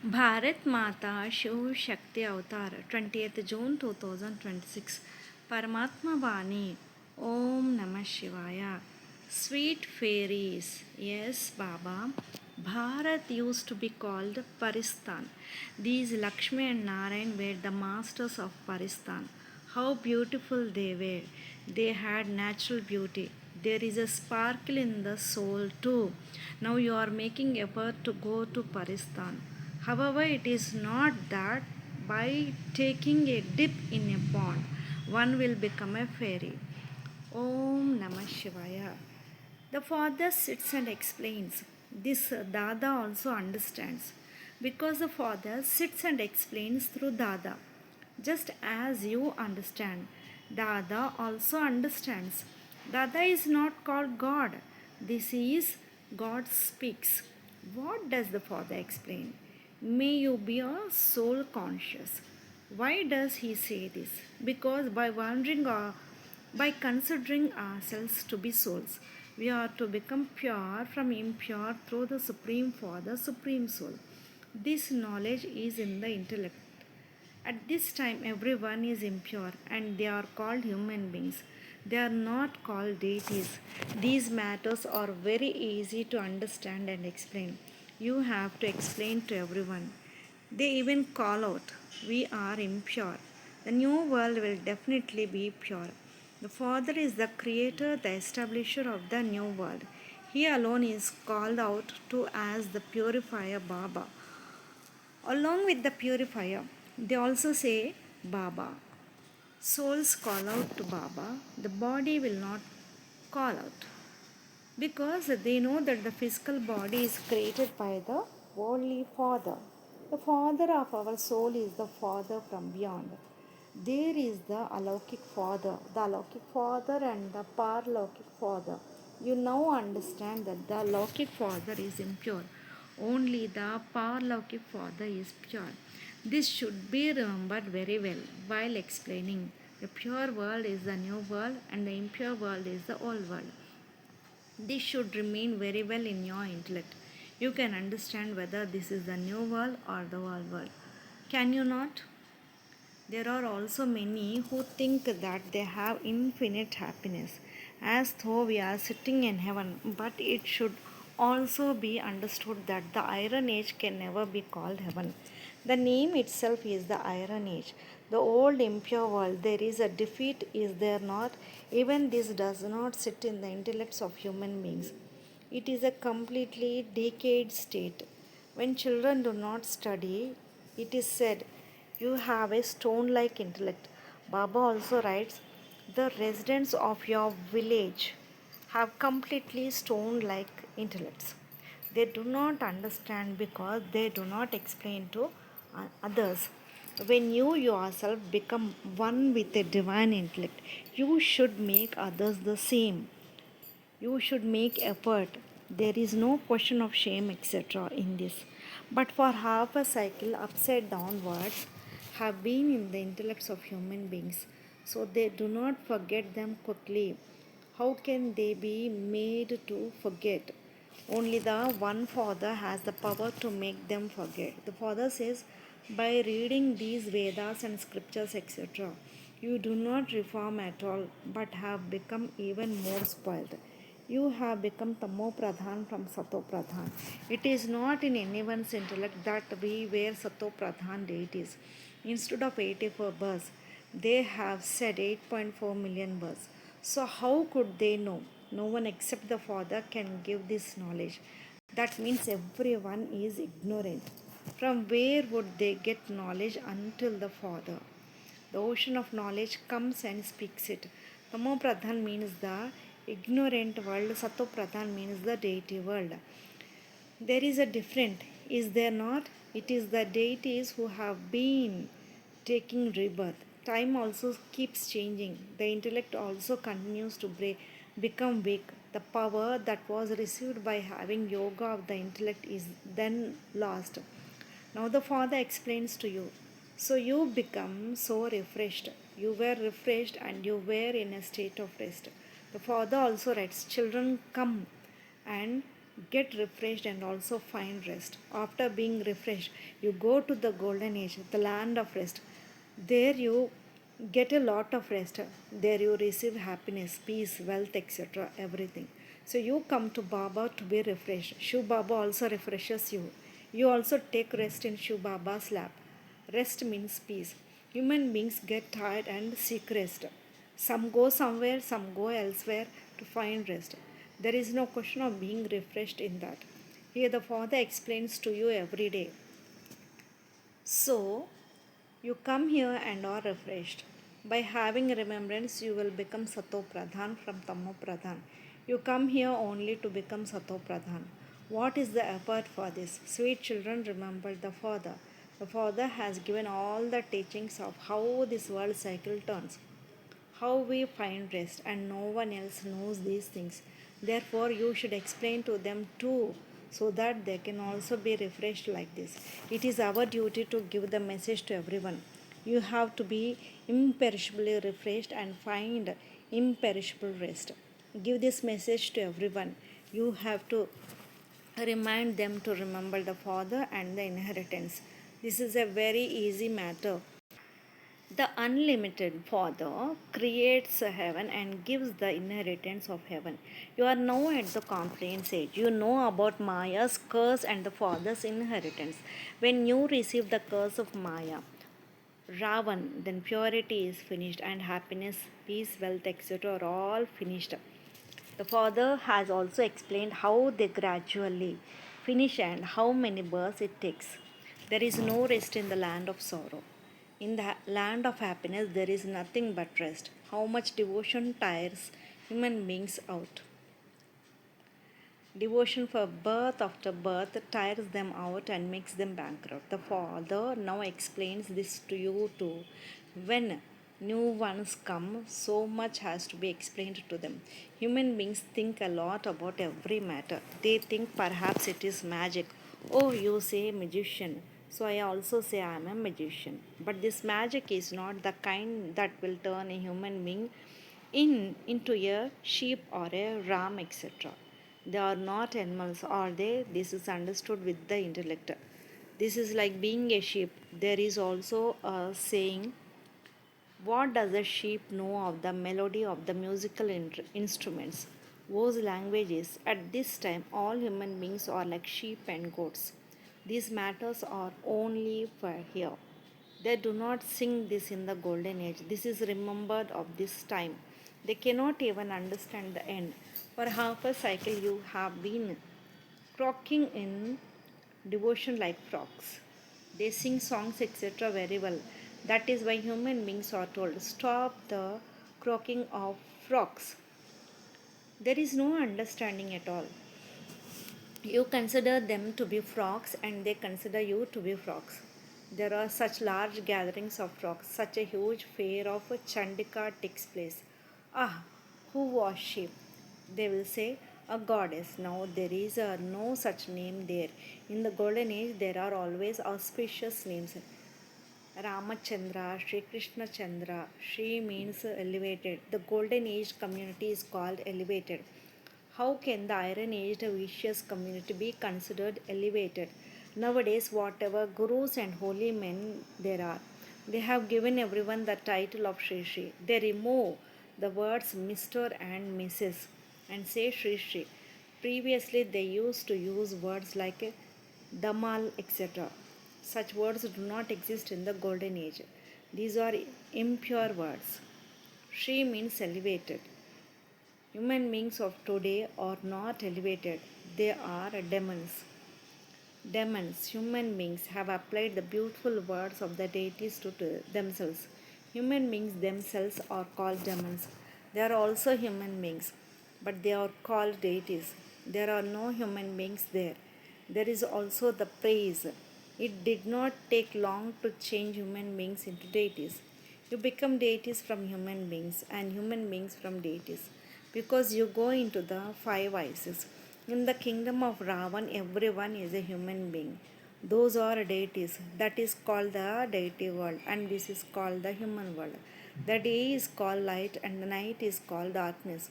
Bharat Mata Shiv Shakti Avatar 20th June 2026 Parmatma Vaani Om Namah Shivaya. Sweet fairies, yes Baba, Bharat used to be called Paristan. These Lakshmi and Narayan were the masters of Paristan. How beautiful they were! They had natural beauty. There is a sparkle in the soul too. Now you are making effort to go to Paristan. However, it is not that by taking a dip in a pond one will become a fairy. Om Namah Shivaya. The father sits and explains. This Dada also understands because the father sits and explains through Dada. Just as you understand, Dada also understands. Dada is not called God. This is God speaks. What does the father explain? May you be a soul conscious. Why does he say this? Because by considering ourselves to be souls, we are to become pure from impure through the Supreme Father, Supreme Soul. This knowledge is in the intellect. At this time, everyone is impure and they are called human beings. They are not called deities. These matters are very easy to understand and explain. You have to explain to everyone. They even call out, we are impure. The new world will definitely be pure. The Father is the creator, the establisher of the new world. He alone is called out to as the purifier Baba. Along with the purifier, they also say Baba. Souls call out to Baba, the body will not call out because they know that the physical body is created by the Holy Father. The Father of our soul is the Father from beyond. There is the Alokik Father and the Parlokik Father. You now understand that the Alokik Father is impure. Only the Parlokik Father is pure. This should be remembered very well while explaining. The pure world is the new world and the impure world is the old world. This should remain very well in your intellect. You can understand whether this is the new world or the old world. Can you not? There are also many who think that they have infinite happiness, as though we are sitting in heaven, but it should also be understood that the Iron Age can never be called heaven. The name itself is the Iron Age. The old impure world, there is a defeat, is there not? Even this does not sit in the intellects of human beings. It is a completely decayed state. When children do not study, it is said, you have a stone like intellect. Baba also writes, the residents of your village have completely stone like intellects. They do not understand because they do not explain to others. When you yourself become one with a divine intellect, you should make others the same. You should make effort. There is no question of shame, etc. in this. But for half a cycle, upside down words have been in the intellects of human beings, so they do not forget them quickly. How can they be made to forget? Only the one Father has the power to make them forget. The Father says, by reading these Vedas and scriptures, etc., you do not reform at all, but have become even more spoiled. You have become Tamo Pradhan from Sato Pradhan. It is not in anyone's intellect that we were Sato Pradhan deities. Instead of 84 births, they have said 8.4 million births. So, how could they know? No one except the Father can give this knowledge. That means everyone is ignorant. From where would they get knowledge until the Father? The ocean of knowledge comes and speaks it. Tamo Pradhan means the ignorant world, Sato Pradhan means the deity world. There is a difference, is there not? It is the deities who have been taking rebirth. Time also keeps changing. The intellect also continues to become weak. The power that was received by having yoga of the intellect is then lost. Now the Father explains to you. So you become so refreshed. You were refreshed and you were in a state of rest. The Father also writes, children come and get refreshed and also find rest. After being refreshed, you go to the golden age, the land of rest. There you get a lot of rest. There you receive happiness, peace, wealth, etc. Everything. So you come to Baba to be refreshed. Shiv Baba also refreshes you. You also take rest in Shiv Baba's lap. Rest means peace. Human beings get tired and seek rest. Some go somewhere, some go elsewhere to find rest. There is no question of being refreshed in that. Here, the Father explains to you every day. So, you come here and are refreshed. By having remembrance, you will become Sato Pradhan from Tamo Pradhan. You come here only to become Sato Pradhan. What is the effort for this? Sweet children, remember the Father. The Father has given all the teachings of how this world cycle turns, how we find rest, and no one else knows these things. Therefore, you should explain to them too, so that they can also be refreshed like this. It is our duty to give the message to everyone. You have to be imperishably refreshed and find imperishable rest. Give this message to everyone. You have to remind them to remember the Father and the inheritance. This is a very easy matter. The unlimited Father creates a heaven and gives the inheritance of heaven. You are now at the confluence age. You know about Maya's curse and the Father's inheritance. When you receive the curse of Maya, Ravan, then purity is finished and happiness, peace, wealth, etc. are all finished. The Father has also explained how they gradually finish and how many births it takes. There is no rest in the land of sorrow. In the land of happiness, there is nothing but rest. How much devotion tires human beings out. Devotion for birth after birth tires them out and makes them bankrupt. The Father now explains this to you too. When new ones come, so much has to be explained to them. Human beings think a lot about every matter. They think perhaps it is magic. Oh, you say magician. So I also say I am a magician. But this magic is not the kind that will turn a human being into a sheep or a ram, etc. They are not animals, are they? This is understood with the intellect. This is like being a sheep. There is also a saying, what does a sheep know of the melody of the musical instruments? Whose languages? At this time, all human beings are like sheep and goats. These matters are only for here. They do not sing this in the golden age. This is remembered of this time. They cannot even understand the end. For half a cycle, you have been croaking in devotion like frogs. They sing songs, etc., very well. That is why human beings are told stop the croaking of frogs. There is no understanding at all. You consider them to be frogs and they consider you to be frogs. There are such large gatherings of frogs, such a huge fair of Chandika takes place. Ah, who was she? They will say, a goddess. Now there is no such name there. In the golden age, there are always auspicious names. Ramachandra, Sri Krishna Chandra. Sri means elevated. The golden age community is called elevated. How can the iron aged vicious community be considered elevated? Nowadays, whatever gurus and holy men there are, they have given everyone the title of Sri Sri. They remove the words Mr. and Mrs. and say Sri Sri. Previously, they used to use words like Damal, etc. Such words do not exist in the golden age. These are impure words. Shri means elevated. Human beings of today are not elevated, they are demons. Demons, human beings, have applied the beautiful words of the deities to themselves. Human beings themselves are called demons. They are also human beings, but they are called deities. There are no human beings there. There is also the praise. It did not take long to change human beings into deities. You become deities from human beings and human beings from deities because you go into the five vices. In the kingdom of Ravan, everyone is a human being. Those are deities. That is called the deity world, and this is called the human world. The day is called light, and the night is called darkness.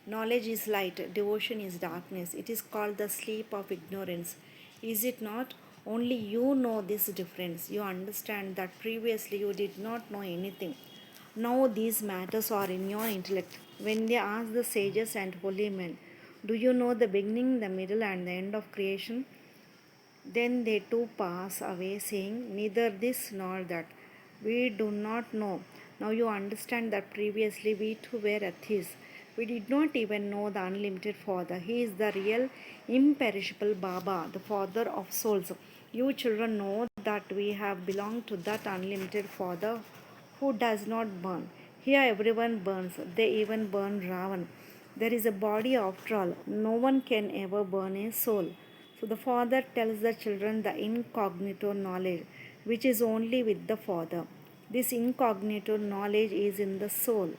Knowledge is light, devotion is darkness. It is called the sleep of ignorance. Is it not? Only you know this difference. You understand that previously you did not know anything. Now these matters are in your intellect. When they ask the sages and holy men, do you know the beginning, the middle, and the end of creation? Then they too pass away, saying, neither this nor that. We do not know. Now you understand that previously we too were atheists. We did not even know the unlimited Father. He is the real, imperishable Baba, the Father of souls. You children know that we have belonged to that unlimited Father who does not burn. Here everyone burns. They even burn Ravan. There is a body after all. No one can ever burn a soul. So the Father tells the children the incognito knowledge, which is only with the Father. This incognito knowledge is in the soul.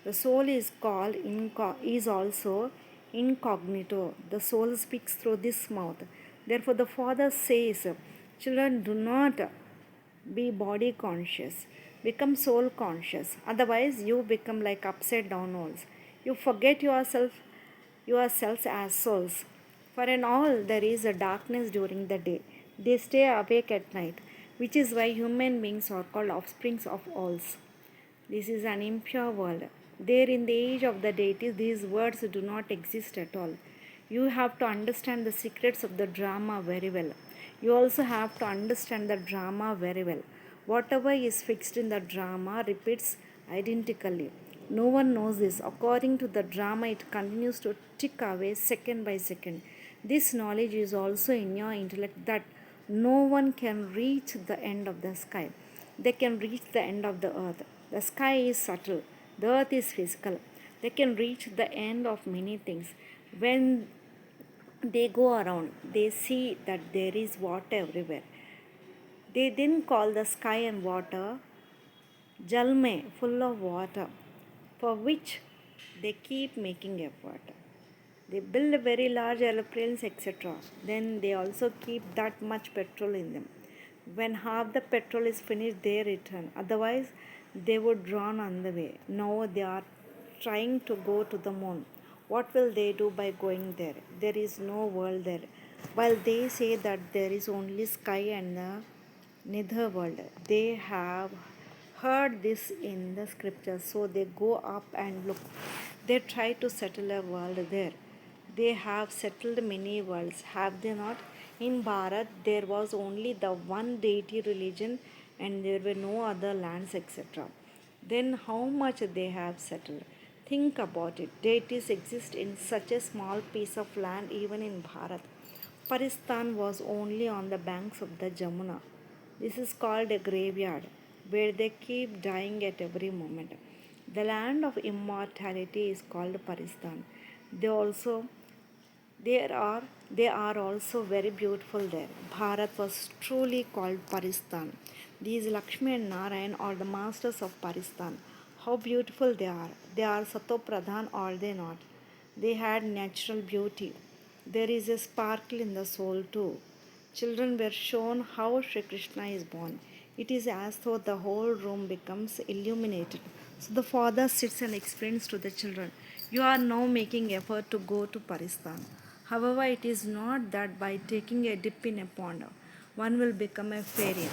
The soul is called is also incognito. The soul speaks through this mouth. Therefore, the Father says, children, do not be body conscious. Become soul conscious. Otherwise, you become like upside down owls. You forget yourselves as souls. For in all there is a darkness during the day. They stay awake at night, which is why human beings are called offsprings of owls. This is an impure world. There, in the age of the deities, these words do not exist at all. You have to understand the secrets of the drama very well. You also have to understand the drama very well. Whatever is fixed in the drama repeats identically. No one knows this. According to the drama, it continues to tick away second by second. This knowledge is also in your intellect that no one can reach the end of the sky. They can reach the end of the earth. The sky is subtle, the earth is physical. They can reach the end of many things. When they go around, they see that there is water everywhere. They then call the sky and water Jalme, full of water, for which they keep making effort. They build very large aeroplanes, etc. Then they also keep that much petrol in them. When half the petrol is finished, they return. Otherwise, they would run on the way. Now they are trying to go to the moon. What will they do by going there? There is no world there. While they say that there is only sky and the nether world, they have heard this in the scriptures, so they go up and look. They try to settle a world there. They have settled many worlds, have they not? In Bharat, there was only the one deity religion and there were no other lands, etc. Then, how much they have settled? Think about it. Deities exist in such a small piece of land, even in Bharat. Paristan was only on the banks of the Jamuna. This is called a graveyard where they keep dying at every moment. The land of immortality is called Paristan. They also there are they are also very beautiful there. Bharat was truly called Paristan. These Lakshmi and Narayan are the masters of Paristan. How beautiful they are. They are Satopradhan, are they not? They had natural beauty. There is a sparkle in the soul too. Children were shown how Sri Krishna is born. It is as though the whole room becomes illuminated. So the father sits and explains to the children, you are now making effort to go to Paristan. However, it is not that by taking a dip in a pond, one will become a fairy.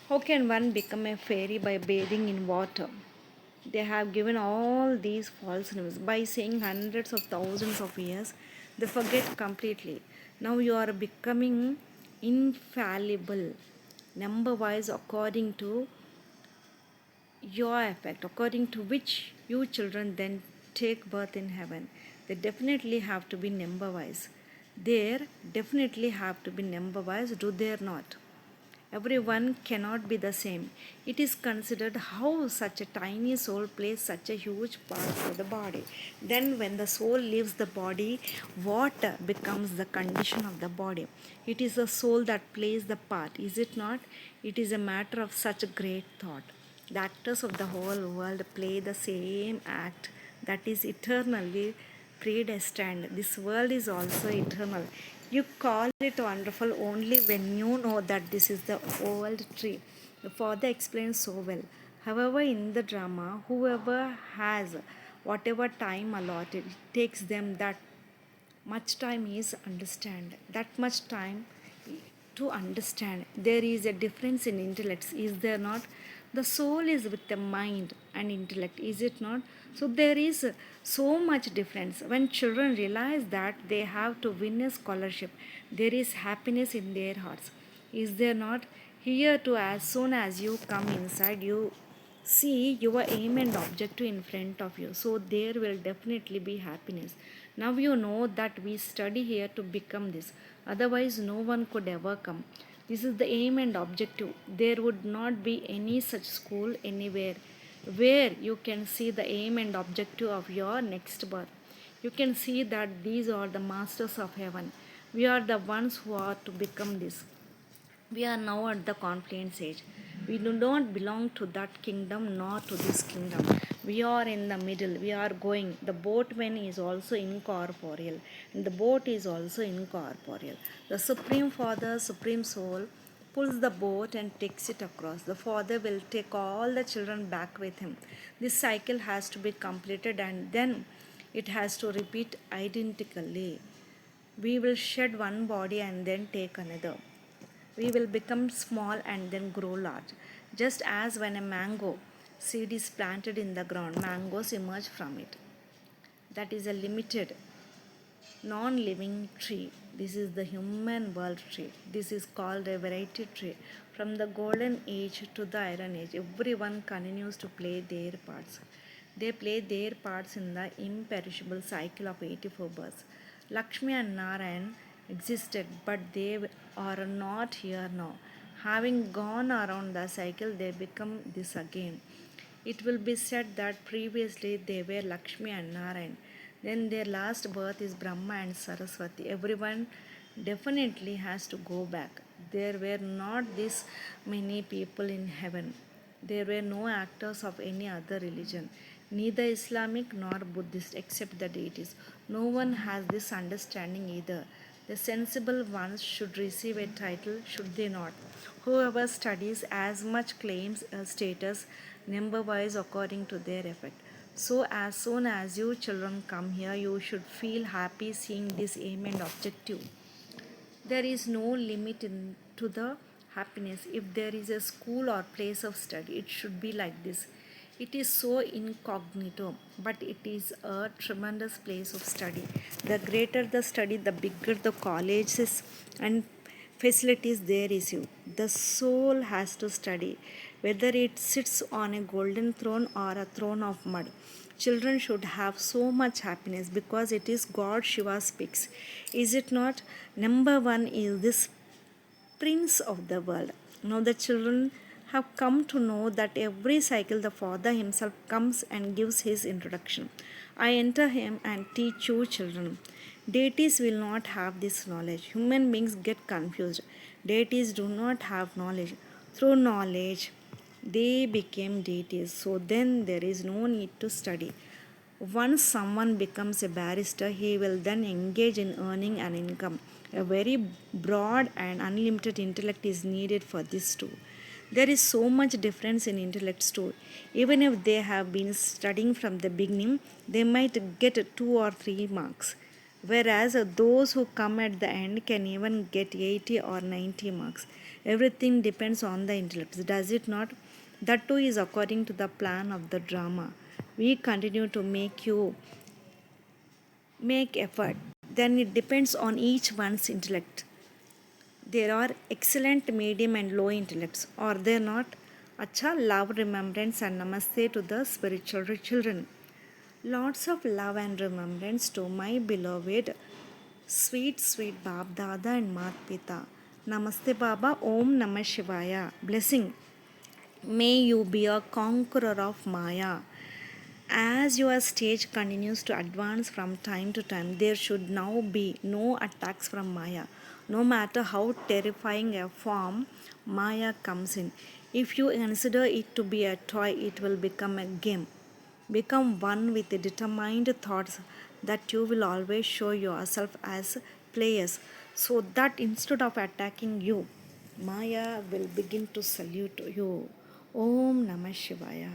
How can one become a fairy by bathing in water? They have given all these false names by saying hundreds of thousands of years. They forget completely. Now you are becoming infallible, number wise, according to your effect, according to which you children then take birth in heaven. They definitely have to be number wise. There definitely have to be number wise, do they not? Everyone cannot be the same. It is considered how such a tiny soul plays such a huge part for the body. Then, when the soul leaves the body, what becomes the condition of the body? It is the soul that plays the part, is it not? It is a matter of such a great thought. The actors of the whole world play the same act that is eternally predestined. This world is also eternal. You call it wonderful only when you know that this is the old tree. The father explains so well. However, in the drama, whoever has whatever time allotted, it takes them that much time is understand that much time to understand. There is a difference in intellects, is there not? The soul is with the mind and intellect, is it not? So there is so much difference. When children realize that they have to win a scholarship, there is happiness in their hearts, is there not? Here too, as soon as you come inside, you see your aim and objective in front of you, so there will definitely be happiness. Now you know that we study here to become this, otherwise no one could ever come. This is the aim and objective. There would not be any such school anywhere where you can see the aim and objective of your next birth. You can see that these are the masters of heaven. We are the ones who are to become this. We are now at the confluence age. We do not belong to that kingdom nor to this kingdom. We are in the middle. We are going. The boatman is also incorporeal, and the boat is also incorporeal. The Supreme Father, Supreme Soul, pulls the boat and takes it across. The Father will take all the children back with him. This cycle has to be completed, and then it has to repeat identically. We will shed one body and then take another. We will become small and then grow large. Just as when a mango seed is planted in the ground, mangoes emerge from it. That is a limited, non living tree. This is the human world tree. This is called a variety tree. From the golden age to the iron age, everyone continues to play their parts. They play their parts in the imperishable cycle of 84 births. Lakshmi and Narayan existed, but they are not here now. Having gone around the cycle, they become this again. It will be said that previously they were Lakshmi and Narayan. Then their last birth is Brahma and Saraswati. Everyone definitely has to go back. There were not this many people in heaven. There were no actors of any other religion, neither Islamic nor Buddhist, except the deities. No one has this understanding either. The sensible ones should receive a title, should they not? Whoever studies as much claims a status number wise according to their effect. So, as soon as you children come here, you should feel happy seeing this aim and objective. There is no limit to the happiness. If there is a school or place of study, it should be like this. It is so incognito, but it is a tremendous place of study. The greater the study, the bigger the colleges and facilities they receive. The soul has to study, whether it sits on a golden throne or a throne of mud. Children should have so much happiness because it is God Shiva speaks. Is it not? Number one is this prince of the world. Now the children have come to know that every cycle the Father himself comes and gives his introduction. I enter him and teach you children. Deities will not have this knowledge. Human beings get confused. Deities do not have knowledge. Through knowledge, they became deities. So then there is no need to study. Once someone becomes a barrister, he will then engage in earning an income. A very broad and unlimited intellect is needed for this too. There is so much difference in intellects too. Even if they have been studying from the beginning, they might get 2 or 3 marks. Whereas those who come at the end can even get 80 or 90 marks. Everything depends on the intellect, does it not? That too is according to the plan of the drama. We continue to make effort. Then it depends on each one's intellect. There are excellent, medium, and low intellects, are there not? Acha, love, remembrance, and namaste to the spiritual children. Lots of love and remembrance to my beloved, sweet, sweet Bab Dada and Mat Pita. Namaste Baba, Om Namah Shivaya. Blessing. May you be a conqueror of Maya. As your stage continues to advance from time to time, there should now be no attacks from Maya. No matter how terrifying a form Maya comes in, if you consider it to be a toy, it will become a game. Become one with the determined thoughts that you will always show yourself as players, so that instead of attacking you, Maya will begin to salute you. Om Namah Shivaya.